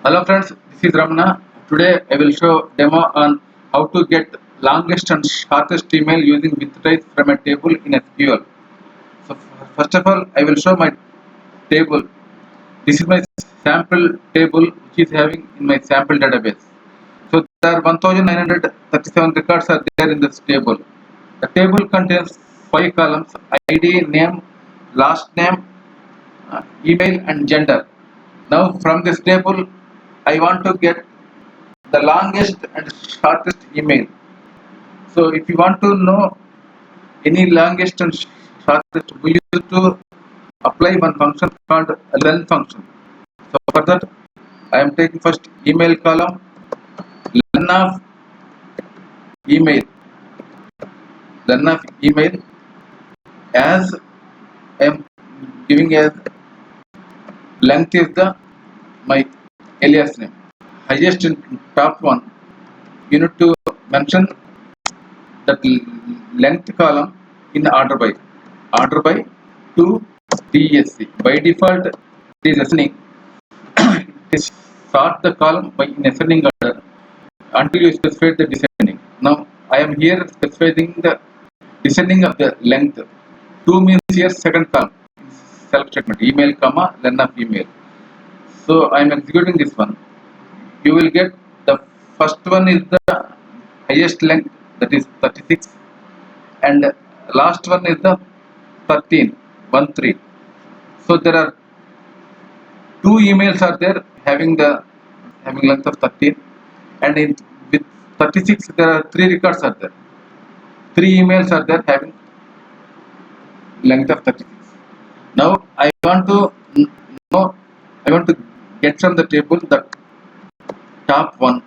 Hello friends, this is Ramana. Today I will show demo on how to get longest and shortest email using with trace from a table in SQL. So first of all, I will show my table. This is my sample table which is having in my sample database. So there are 1937 records are there in this table. The table contains 5 columns: ID, name, last name, email and gender. Now from this table I want to get the longest and shortest email. So if you want to know any longest and shortest, we used to apply one function called len function. So for that I am taking first email column, len of email, len of email as I am giving as length is the my alias name. Highest in top one, you need to mention that length column in order by to DSC. By default, it is ascending. It is sort the column by in ascending order until you specify the descending. Now I am here specifying the descending of the length. 2 means here second column. Self statement email comma len of email. So I am executing this one. You will get the first one is the highest length, that is 36, and last one is the 13 13. So there are two emails are there having length of 13, and in with 36 there are 3 records are there. 3 emails are there having length of 36. Now I want to know, I want to get from the table the top one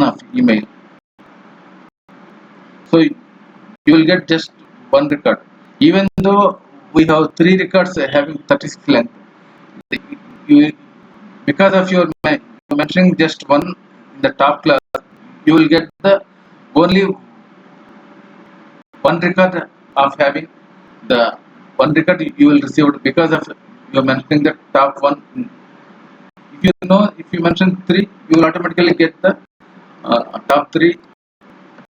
of email. So you will get just one record. Even though we have 3 records having 36 length, you, because of your mentioning just one in the top class, you will get the only one record of having the one record you will receive because of you mentioning the top one. If you know, if you mention 3, you will automatically get the top 3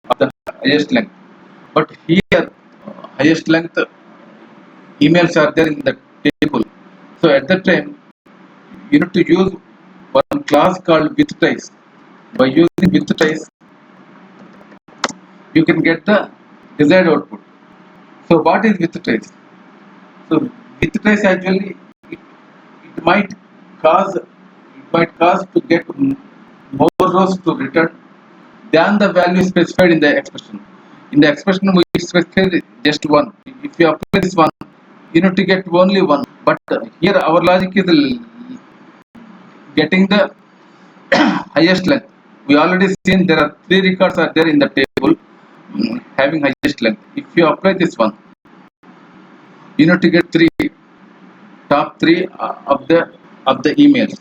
of the highest length. But here, highest length emails are there in the table. So at that time, you need to use one class called with trace. By using with trace, you can get the desired output. So what is with trace? So with trace actually it might cause to get more rows to return than the value specified in the expression. In the expression we specified just one. If you apply this one, you need to get only one. But here our logic is getting the highest length. We already seen there are 3 records are there in the table having highest length. If you apply this one, you need to get top 3 of the emails.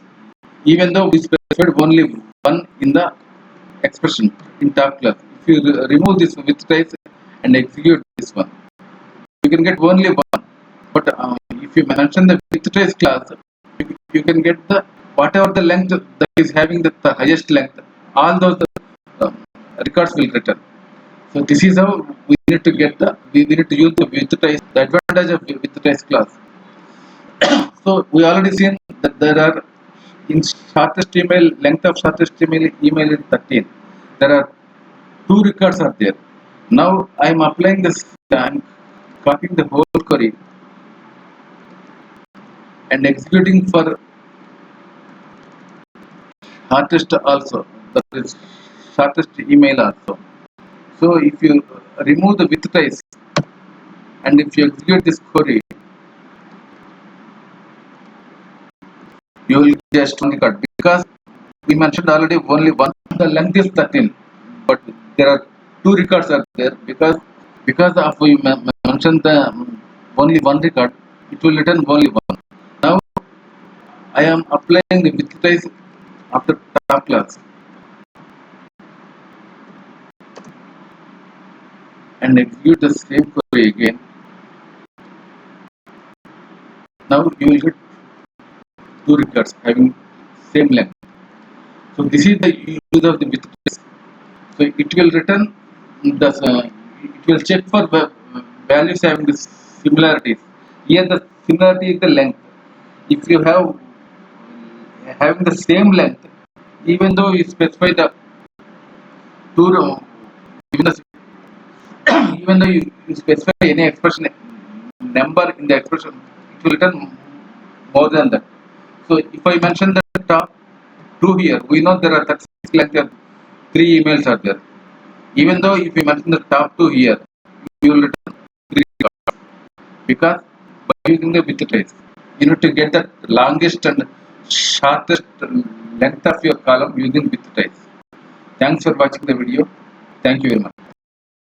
Even though we specified only one in the expression in top class. If you remove this with trace and execute this one, you can get only one. But if you mention the with trace class, you can get the whatever the length that is having the highest length, all those uh, records will return. So this is how we need to get we need to use the with trace, the advantage of with trace class. So we already seen that there are in shortest email, length of shortest email is 13. There are 2 records are there. Now I am applying this, I am copying the whole query and executing for shortest also, that is shortest email also. So if you remove the with trace and if you execute this query, you will just one record because we mentioned already only one. The length is 13, but there are 2 records are there because of we mentioned the only one record, it will return only one. Now I am applying the with trace after top class and execute the same query again. Now you will get two records having same length. So this is the use of the with trace. So it will return the it will check for values having the similarities. Here the similarity is the length. If you have having the same length, even though you specify the two even, the, even though you specify any expression number in the expression, it will return more than that. So if I mention the top two here, we know there are 36 length, three emails are there. Even though if you mention the top two here, you will return three records, because by using the with trace, you need to get the longest and shortest length of your column using with trace. Thanks for watching the video. Thank you very much.